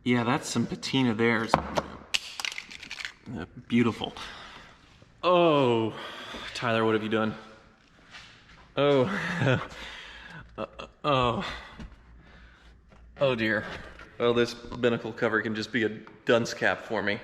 Yeah, that's some patina there. Beautiful. Oh, Tyler, what have you done? Oh, oh, oh dear. Oh, this binnacle cover can just be a dunce cap for me.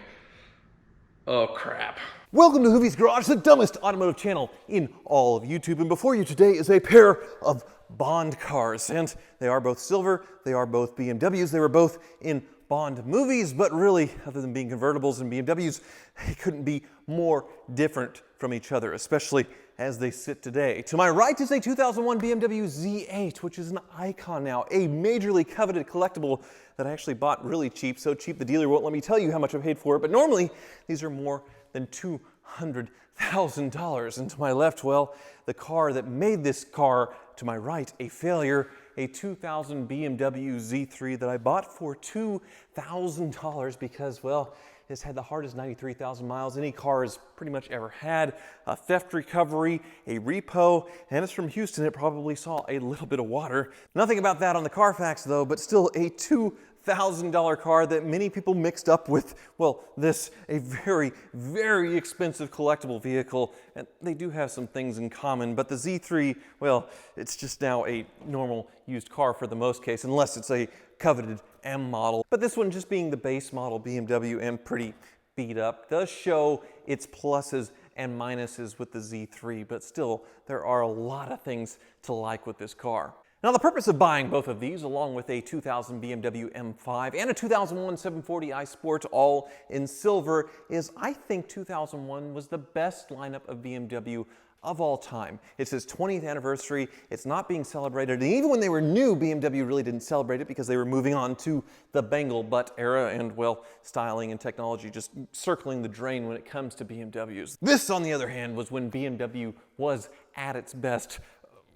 Oh, crap. Welcome to Hoovie's Garage, the dumbest automotive channel in all of YouTube. And before you today is a pair of Bond cars. And they are both silver, they are both BMWs, they were both in Bond movies, but really, other than being convertibles and BMWs, they couldn't be more different from each other, especially as they sit today. To my right is a 2001 BMW Z8, which is an icon now, a majorly coveted collectible that I actually bought really cheap, so cheap the dealer won't let me tell you how much I paid for it, but normally these are more than $200,000. And to my left, well, the car that made this car, to my right, a failure, a 2000 BMW Z3 that I bought for $2,000 because, well, this had the hardest 93,000 miles any car has pretty much ever had, a theft recovery, a repo, and it's from Houston. It probably saw a little bit of water. Nothing about that on the Carfax though, but still a $2,000 car that many people mixed up with, well, this, a very, very expensive collectible vehicle. And they do have some things in common, but the Z3, well, it's just now a normal used car for the most case, unless it's a coveted M model. But this one, just being the base model BMW and pretty beat up, does show its pluses and minuses with the Z3, but still, there are a lot of things to like with this car. Now, the purpose of buying both of these, along with a 2000 BMW M5 and a 2001 740i Sport, all in silver, is I think 2001 was the best lineup of BMW of all time. It's its 20th anniversary, it's not being celebrated, and even when they were new, BMW really didn't celebrate it because they were moving on to the Bengal butt era and, well, styling and technology just circling the drain when it comes to BMWs. This, on the other hand, was when BMW was at its best.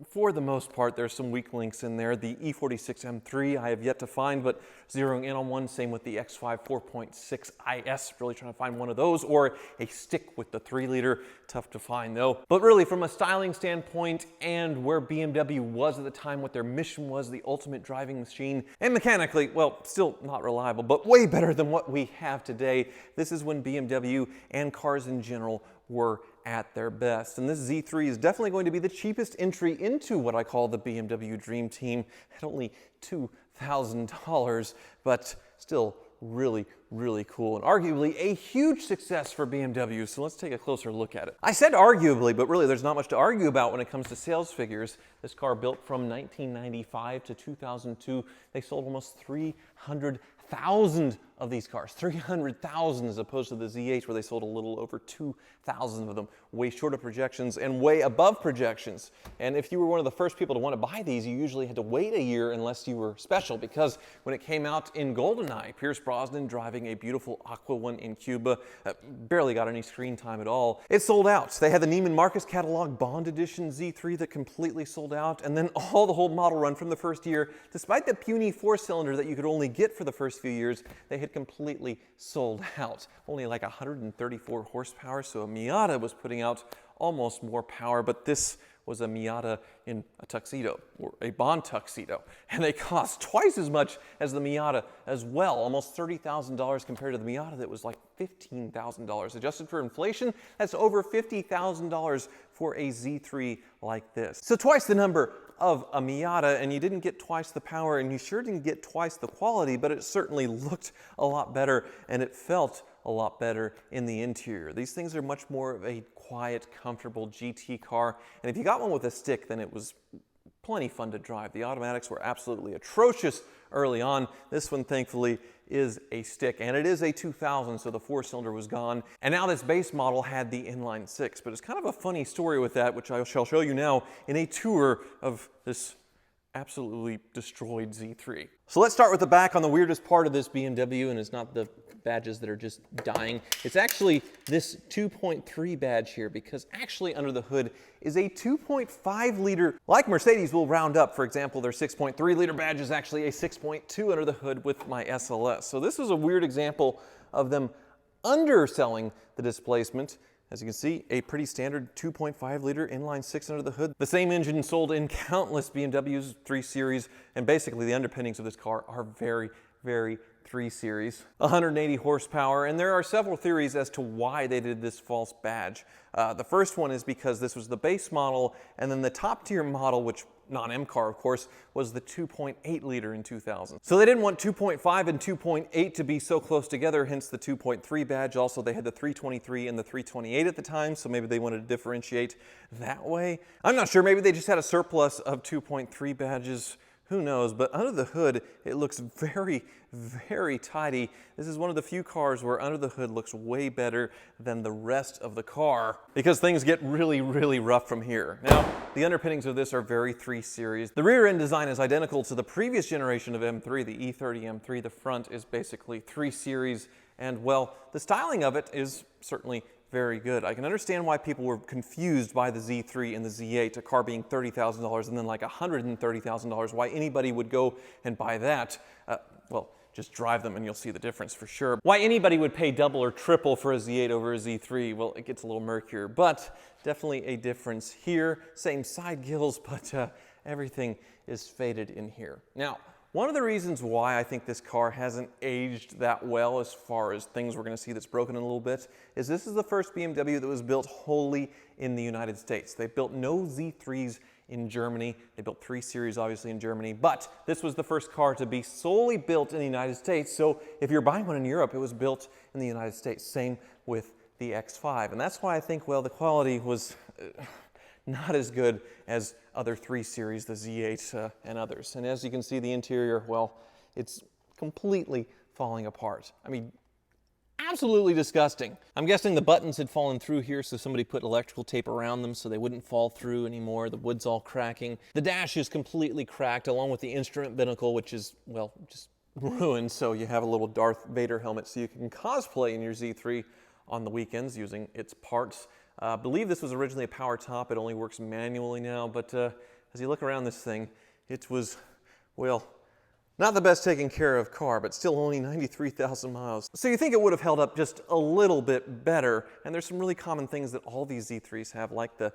For the most part, there's some weak links in there. The E46 M3 I have yet to find, but zeroing in on one, same with the X5 4.6 IS, really trying to find one of those, or a stick with the 3-liter, tough to find though. But really, from a styling standpoint and where BMW was at the time, what their mission was, the ultimate driving machine, and mechanically, well, still not reliable, but way better than what we have today. This is when BMW and cars in general were at their best. And this Z3 is definitely going to be the cheapest entry into what I call the BMW Dream Team at only $2,000, but still really, really cool and arguably a huge success for BMW. So let's take a closer look at it. I said arguably, but really there's not much to argue about when it comes to sales figures. This car built from 1995 to 2002, they sold almost 300,000 of these cars, 300,000 as opposed to the Z8 where they sold a little over 2,000 of them, way short of projections and way above projections. And if you were one of the first people to want to buy these, you usually had to wait a year unless you were special, because when it came out in GoldenEye, Pierce Brosnan driving a beautiful Aqua one in Cuba, barely got any screen time at all. It sold out. They had the Neiman Marcus catalog Bond Edition Z3 that completely sold out, and then all the whole model run from the first year, despite the puny 4-cylinder that you could only get for the first few years, they had completely sold out. Only like 134 horsepower, so a Miata was putting out almost more power, but this was a Miata in a tuxedo, or a Bond tuxedo, and they cost twice as much as the Miata as well, almost $30,000 compared to the Miata that was like $15,000. Adjusted for inflation, that's over $50,000 for a Z3 like this. So twice the number of a Miata, and you didn't get twice the power, and you sure didn't get twice the quality, but it certainly looked a lot better, and it felt a lot better in the interior. These things are much more of a quiet, comfortable GT car, and if you got one with a stick, then it was plenty fun to drive. The automatics were absolutely atrocious early on. This one, thankfully, is a stick, and it is a 2000, so the 4-cylinder was gone. And now this base model had the inline 6, but it's kind of a funny story with that, which I shall show you now in a tour of this absolutely destroyed Z3. So let's start with the back on the weirdest part of this BMW, and it's not the badges that are just dying. It's actually this 2.3 badge here, because actually under the hood is a 2.5 liter, like Mercedes will round up. For example, their 6.3 liter badge is actually a 6.2 under the hood with my SLS. So this is a weird example of them underselling the displacement. As you can see, a pretty standard 2.5 liter inline 6 under the hood. The same engine sold in countless BMWs 3 Series, and basically the underpinnings of this car are very, very, 3 Series, 180 horsepower, and there are several theories as to why they did this false badge. The first one is because this was the base model, and then the top tier model, which non-M car of course, was the 2.8 liter in 2000. So they didn't want 2.5 and 2.8 to be so close together, hence the 2.3 badge. Also, they had the 323 and the 328 at the time, so maybe they wanted to differentiate that way. I'm not sure, maybe they just had a surplus of 2.3 badges. Who knows, but under the hood, it looks very, very tidy. This is one of the few cars where under the hood looks way better than the rest of the car because things get really, really rough from here. Now, the underpinnings of this are very 3 Series. The rear end design is identical to the previous generation of M3, the E30 M3. The front is basically 3 Series, and well, the styling of it is certainly very good. I can understand why people were confused by the Z3 and the Z8, a car being $30,000 and then like $130,000, why anybody would go and buy that. Well, just drive them and you'll see the difference for sure. Why anybody would pay double or triple for a Z8 over a Z3, well, it gets a little murkier, but definitely a difference here. Same side gills, but everything is faded in here. Now, one of the reasons why I think this car hasn't aged that well as far as things we're going to see that's broken a little bit is this is the first BMW that was built wholly in the United States. They built no Z3s in Germany. They built 3 Series obviously in Germany, but this was the first car to be solely built in the United States. So if you're buying one in Europe, it was built in the United States. Same with the X5. And that's why I think, well, the quality was not as good as other 3 Series, the Z8 and others. And as you can see, the interior, well, it's completely falling apart. I mean, absolutely disgusting. I'm guessing the buttons had fallen through here, so somebody put electrical tape around them so they wouldn't fall through anymore. The wood's all cracking. The dash is completely cracked, along with the instrument binnacle, which is, well, just ruined. So you have a little Darth Vader helmet so you can cosplay in your Z3 on the weekends using its parts. I believe this was originally a power top. It only works manually now, but as you look around this thing, it was, well, not the best taken care of car, but still only 93,000 miles. So you think it would have held up just a little bit better, and there's some really common things that all these Z3s have, like the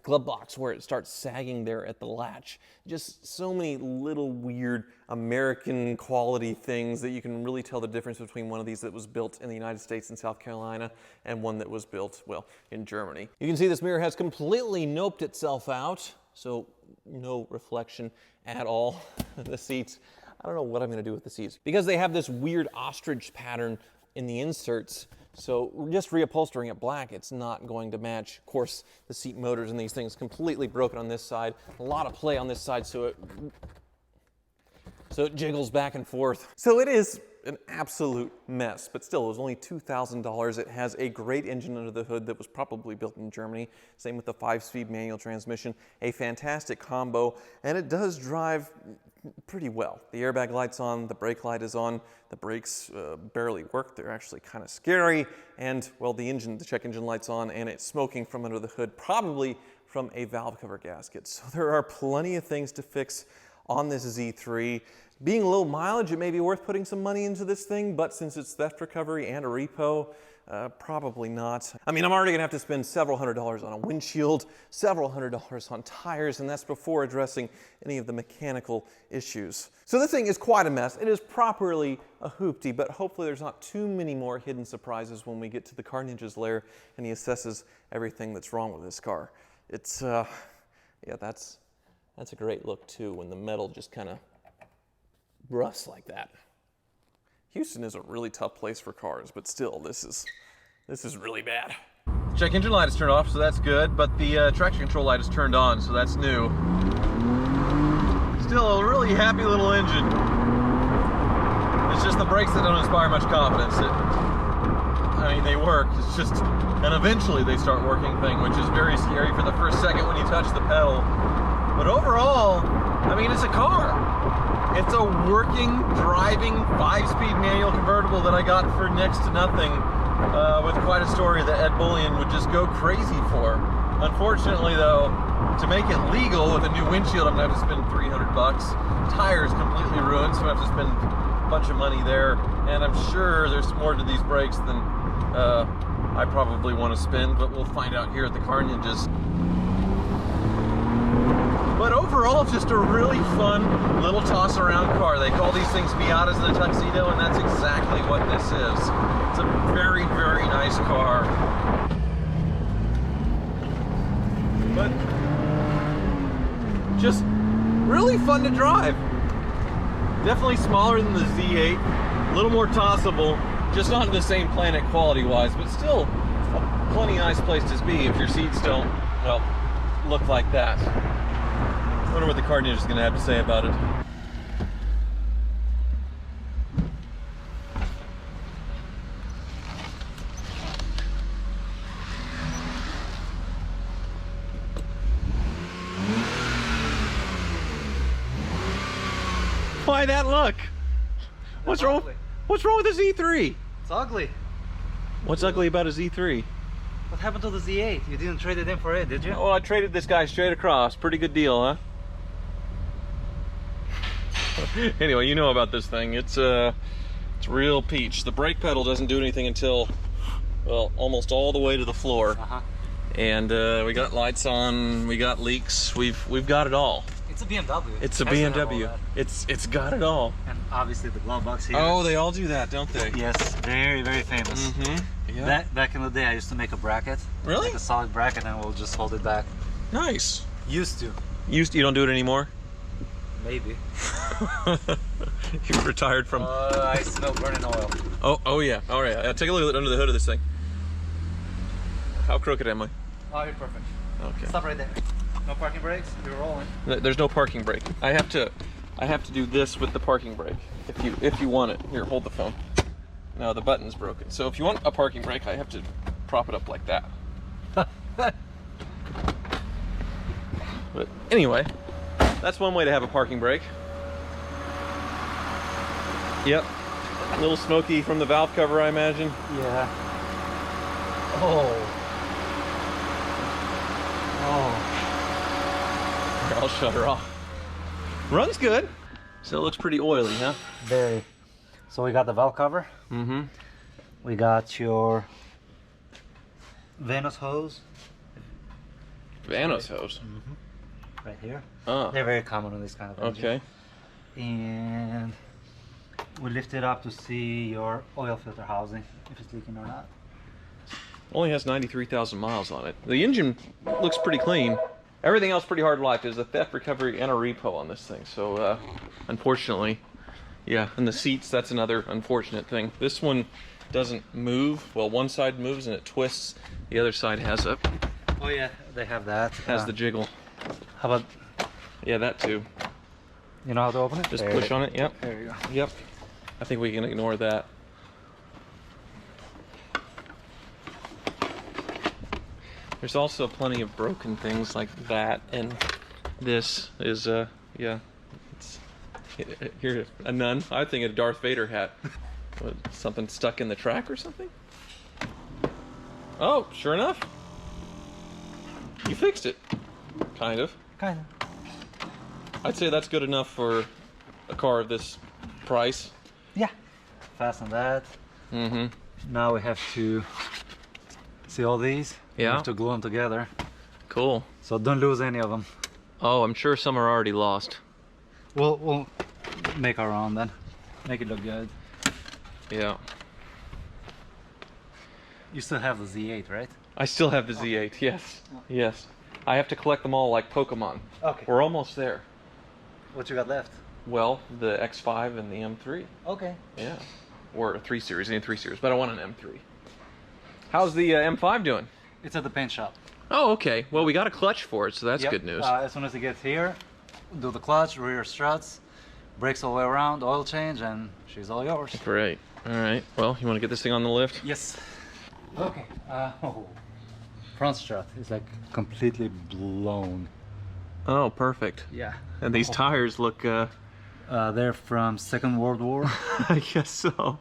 glove box where it starts sagging there at the latch. Just so many little weird American quality things that you can really tell the difference between one of these that was built in the United States and South Carolina and one that was built, well, in Germany. You can see this mirror has completely noped itself out, so no reflection at all. The seats, I don't know what I'm gonna do with the seats because they have this weird ostrich pattern in the inserts. So just reupholstering it black, it's not going to match. Of course, the seat motors and these things completely broken on this side. A lot of play on this side, so it jiggles back and forth. So it is an absolute mess, but still, it was only $2,000. It has a great engine under the hood that was probably built in Germany. Same with the 5-speed manual transmission, a fantastic combo, and it does drive pretty well. The airbag light's on, the brake light is on, the brakes barely work. They're actually kind of scary, and well, the check engine light's on, and it's smoking from under the hood, probably from a valve cover gasket. So there are plenty of things to fix on this Z3. Being a low mileage, it may be worth putting some money into this thing, but since it's theft recovery and a repo, probably not. I mean, I'm already gonna have to spend several $100s on a windshield, several $100s on tires, and that's before addressing any of the mechanical issues. So this thing is quite a mess. It is properly a hoopty, but hopefully there's not too many more hidden surprises when we get to the Car Ninja's lair and he assesses everything that's wrong with this car. It's, yeah, that's a great look too, when the metal just kind of rusts like that. Houston is a really tough place for cars, but still, this is really bad. Check engine light is turned off, so that's good, but the traction control light is turned on, so that's new. Still a really happy little engine. It's just the brakes that don't inspire much confidence. I mean, they work, it's just an eventually they start working thing, which is very scary for the first second when you touch the pedal. But overall, I mean, it's a car. It's a working, driving, 5-speed manual convertible that I got for next to nothing, with quite a story that Ed Bullion would just go crazy for. Unfortunately though, to make it legal with a new windshield, I'm gonna have to spend $300. Tires completely ruined, so I'm gonna have to spend a bunch of money there. And I'm sure there's more to these brakes than I probably want to spend, but we'll find out here at the Car Ninjas. But overall, just a really fun little toss around car. They call these things Miatas in a tuxedo, and that's exactly what this is. It's a very, very nice car. But just really fun to drive. Definitely smaller than the Z8, a little more tossable, just not in the same planet quality-wise, but still a plenty nice place to be if your seats don't, well, look like that. I wonder what the car ninja's gonna have to say about it. Why that look? What's wrong with the Z3? It's ugly. What's ugly about a Z3? What happened to the Z8? You didn't trade it in for it, did you? Well, I traded this guy straight across. Pretty good deal, huh? Anyway, you know about this thing. It's real peach. The brake pedal doesn't do anything until, well, almost all the way to the floor. And we got lights on, we got leaks, we've got it all. It's a BMW. It's a BMW. It's got it all. And obviously the glove box here. Oh, they all do that, don't they? Yes, very, very famous. Yeah. Back in the day, I used to make a bracket. Really? Like a solid bracket, and we'll just hold it back. Nice. Used to. You don't do it anymore? Maybe. You've retired from... I smell burning oil. Oh yeah. All right. Take a look at under the hood of this thing. How crooked am I? Oh, you're perfect. Okay. Stop right there. No parking brakes. You're rolling. There's no parking brake. I have to do this with the parking brake. If you want it, here, hold the phone. No, the button's broken. So if you want a parking brake, I have to prop it up like that. But anyway, that's one way to have a parking brake. Yep. A little smoky from the valve cover, I imagine. Yeah. Oh. Here, I'll shut her off. Runs good. So it looks pretty oily, huh? Very. So we got the valve cover. Mm-hmm. We got your Venus hose. Vanos hose. Right here. Oh. They're very common on this kind of engine. Okay. And we lift it up to see your oil filter housing, if it's leaking or not. Only has 93,000 miles on it. The engine looks pretty clean. Everything else pretty hard life. There's a theft recovery and a repo on this thing. So unfortunately, yeah. And the seats, that's another unfortunate thing. This one doesn't move. Well, one side moves and it twists. The other side has a... Oh yeah, they have that. Has the jiggle. How about... Yeah, that too. You know how to open it? Just push on it, yep. There you go. Yep. I think we can ignore that. There's also plenty of broken things like that, and this is, yeah, it's, here, a nun. I think a Darth Vader hat. What, something stuck in the track or something? Oh, sure enough. You fixed it. Kind of. Kind of. I'd say that's good enough for a car of this price. Yeah. Fasten that. Mm-hmm. Now we have to see all these. Yeah. We have to glue them together. Cool. So don't lose any of them. Oh, I'm sure some are already lost. We'll make our own then. Make it look good. Yeah. You still have the Z8, right? I still have the Z8, yes. Yes. I have to collect them all like Pokemon. Okay. We're almost there. What you got left? Well, the X5 and the M3. Okay. Yeah. Or a 3 Series, any 3 Series, but I want an M3. How's the M5 doing? It's at the paint shop. Oh, okay. Well, we got a clutch for it, so that's Yep. good news. As soon as it gets here, do the clutch, rear struts, brakes all the way around, oil change, and she's all yours. Great. All right. Well, you want to get this thing on the lift? Yes. Okay. Front strut is like completely blown. Oh, perfect. Yeah. And these tires look, They're from Second World War. I guess so.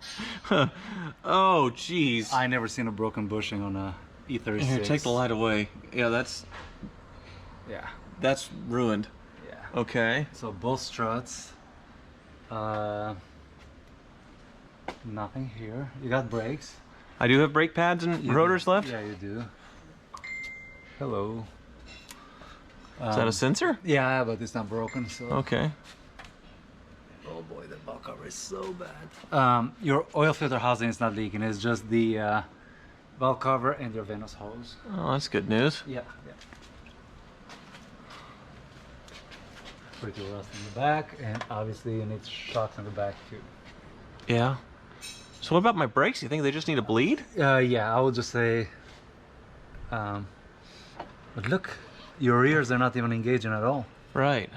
Oh, jeez. I never seen a broken bushing on a E36. Here, take the light away. Yeah, that's ruined. Yeah. Okay. So both struts. Nothing here. You got brakes. I do have brake pads and rotors left? Yeah, you do. Hello. Is that a sensor? Yeah, but it's not broken, so... Okay. Oh boy, the valve cover is so bad. Your oil filter housing is not leaking, it's just the valve cover and your Venus hose. Oh, that's good news. Yeah. Pretty rust in the back, and obviously you need shocks in the back too. Yeah. So what about my brakes? You think they just need a bleed? Yeah, I would just say... but look, your rears are not even engaging at all. Right.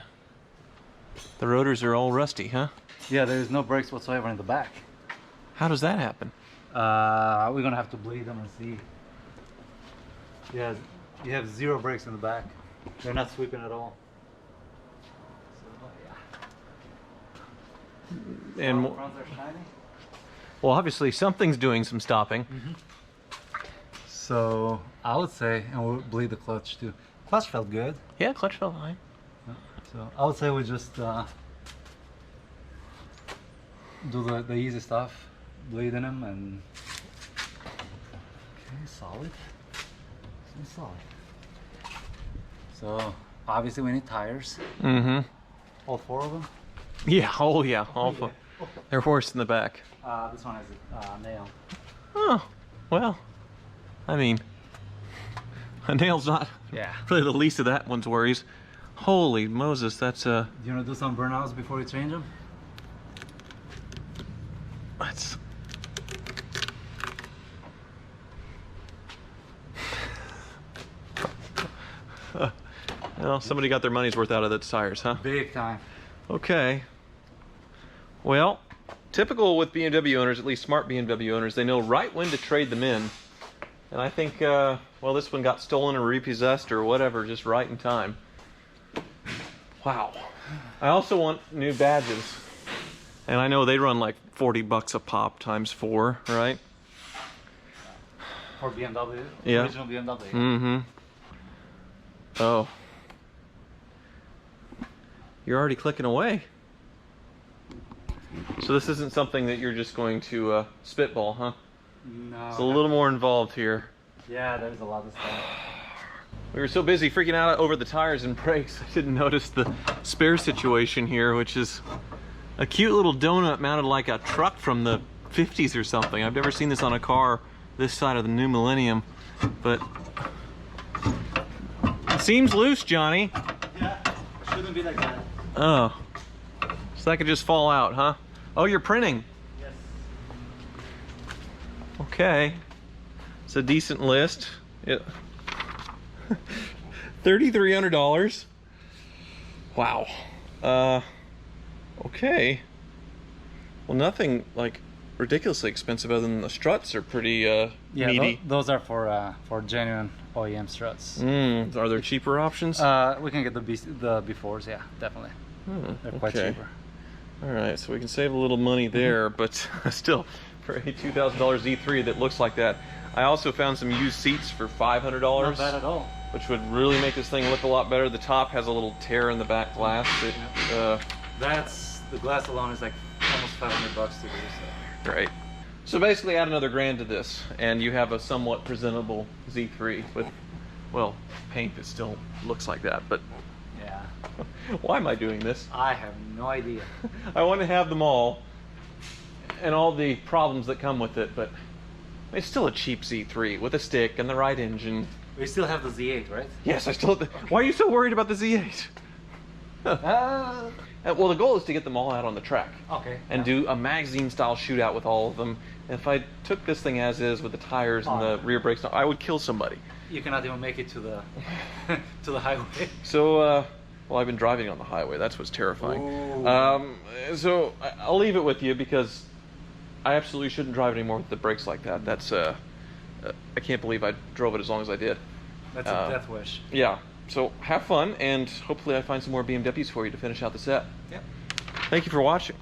The rotors are all rusty, huh? Yeah, there's no brakes whatsoever in the back. How does that happen? We're gonna have to bleed them and see. Yeah, you have 0 brakes in the back. They're not sweeping at all. So, yeah. And Fronts are shiny. well, obviously something's doing some stopping. So I would say, and we'll bleed the clutch too. Clutch felt good. Yeah, clutch felt fine. So I would say we just do the easy stuff, bleeding them, and okay, solid. Solid. So obviously we need tires. Mm-hmm. All 4 of them. Yeah. Oh, yeah. All Yeah. they're worse in the back. This one has a nail. Oh, well. I mean, a nail's not Yeah. really the least of that one's worries. Holy Moses, that's Do you want to do some burnouts before you change them? that's. Well, somebody got their money's worth out of the tires, huh? Big time. Okay. Well, typical with BMW owners, at least smart BMW owners, they know right when to trade them in. And I think, well, this one got stolen or repossessed or whatever, just right in time. Wow. I also want new badges. And I know they run like 40 bucks a pop times 4, right? For BMW? Yeah. Original BMW. Mm-hmm. Oh. You're already clicking away. So this isn't something that you're just going to spitball, huh? No. It's a little more involved here. Yeah, there's a lot of stuff. We were so busy freaking out over the tires and brakes, I didn't notice the spare situation here, which is a cute little donut mounted like a truck from the 50s or something. I've never seen this on a car this side of the new millennium, but it seems loose, Johnny. Yeah, shouldn't be like that. Oh, so that could just fall out, huh? Oh, you're printing. Yes. Okay, it's a decent list. Yeah. $3,300. Wow. Okay. Well, nothing like ridiculously expensive other than the struts are pretty Yeah, meaty. those are for genuine OEM struts. Are there cheaper options? We can get the B4s, yeah, definitely. They're quite cheaper. All right, so we can save a little money there, but still, for a $2,000 Z3 that looks like that. I also found some used seats for $500. Not bad at all. Which would really make this thing look a lot better. The top has a little tear in the back glass. That's the glass alone is like almost 500 bucks to do. So. Right. So basically add another grand to this and you have a somewhat presentable Z3 with, well, paint that still looks like that, but Yeah. why am I doing this? I have no idea. I want to have them all and all the problems that come with it, but it's still a cheap Z3 with a stick and the right engine. We still have the Z8, right? Yes, I still have the, why are you so worried about the Z8? Well, the goal is to get them all out on the track. Okay. And do a magazine style shootout with all of them. And if I took this thing as is with the tires and the rear brakes, I would kill somebody. You cannot even make it to the to the highway. So, well, I've been driving on the highway. That's what's terrifying. So I'll leave it with you because I absolutely shouldn't drive anymore with the brakes like that. That's I can't believe I drove it as long as I did. That's a death wish. Yeah. So have fun, and hopefully I find some more BMWs for you to finish out the set. Yep. Thank you for watching.